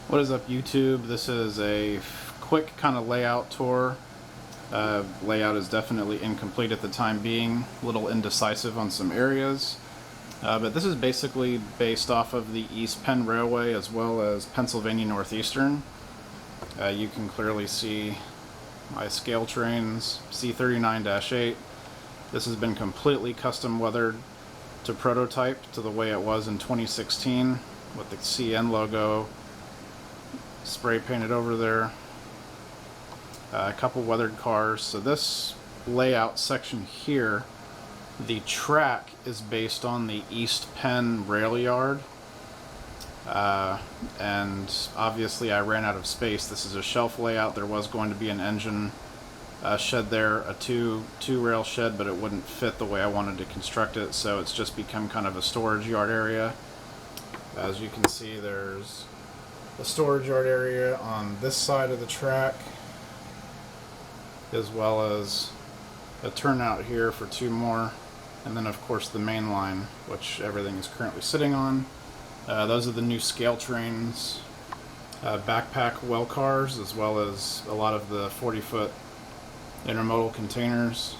What is up, YouTube? This is a quick kind of layout tour. Layout is definitely incomplete at the time being, a little indecisive on some areas. But this is basically based off of the East Penn Railway as well as Pennsylvania Northeastern. You can clearly see my scale trains, C39-8. This has been completely custom weathered to prototype to the way it was in 2016 with the CN logo spray painted over there. A couple weathered cars. So this layout section here, the track is based on the East Penn rail yard. And obviously I ran out of space. This is a shelf layout. There was going to be an engine shed there, a two rail shed, but it wouldn't fit the way I wanted to construct it, so it's just become kind of a storage yard area. As you can see, there's a storage yard area on this side of the track, as well as a turnout here for two more, and then of course the main line, which everything is currently sitting on. Those are the new scale trains, backpack well cars, as well as a lot of the 40-foot intermodal containers.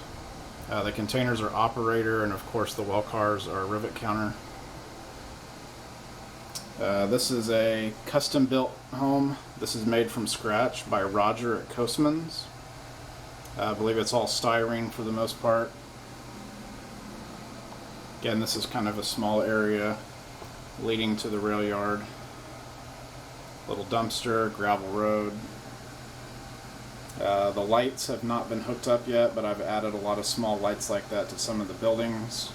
The containers are operator, and of course the well cars are rivet counter. This is a custom built home. This is made from scratch by Roger at Coastman's. I believe it's all styrene for the most part. Again, this is kind of a small area leading to the rail yard. Little dumpster, gravel road. The lights have not been hooked up yet, but I've added a lot of small lights like that to some of the buildings,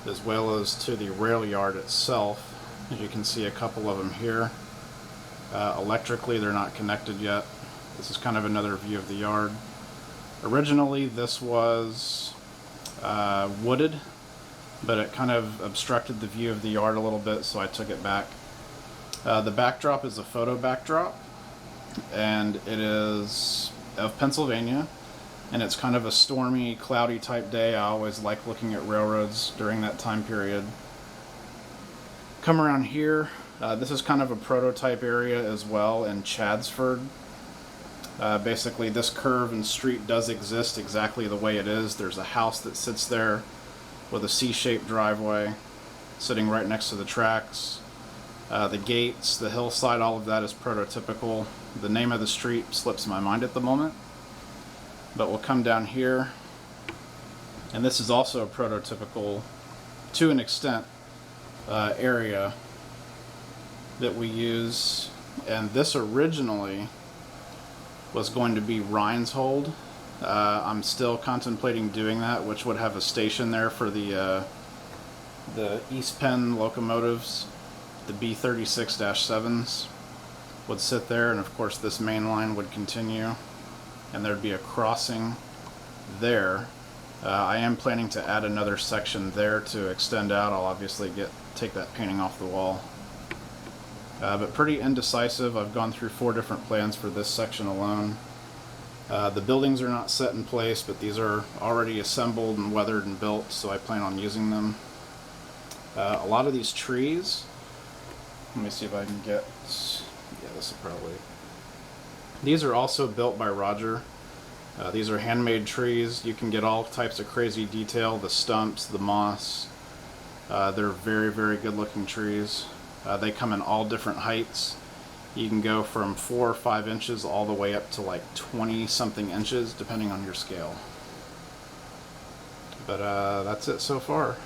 as well as to the rail yard itself. As you can see, a couple of them here. Electrically, they're not connected yet. This is kind of another view of the yard. Originally, this was wooded, but it kind of obstructed the view of the yard a little bit, so I took it back. The backdrop is a photo backdrop, and it is of Pennsylvania, and it's kind of a stormy, cloudy type day. I always like looking at railroads during that time period. Come around here, this is kind of a prototype area as well in Chadsford. Basically this curve and street does exist exactly the way it is. There's a house that sits there with a C-shaped driveway sitting right next to the tracks. The gates, the hillside, all of that is prototypical. The name of the street slips my mind at the moment, but we'll come down here, and this is also a prototypical, to an extent, area that we use. And this originally was going to be Rhineshold. I'm still contemplating doing that, which would have a station there for the East Penn locomotives. The B36-7s would sit there, and of course this main line would continue, and there'd be a crossing there. I am planning to add another section there to extend out. I'll obviously take that painting off the wall. But pretty indecisive. I've gone through 4 different plans for this section alone. The buildings are not set in place, but these are already assembled and weathered and built, so I plan on using them. A lot of these trees, let me see if I can get, yeah, this will probably, these are also built by Roger. These are handmade trees. You can get all types of crazy detail, the stumps, the moss. They're very, very good looking trees. They come in all different heights. You can go from 4 or 5 inches all the way up to like 20 something inches depending on your scale. But that's it so far.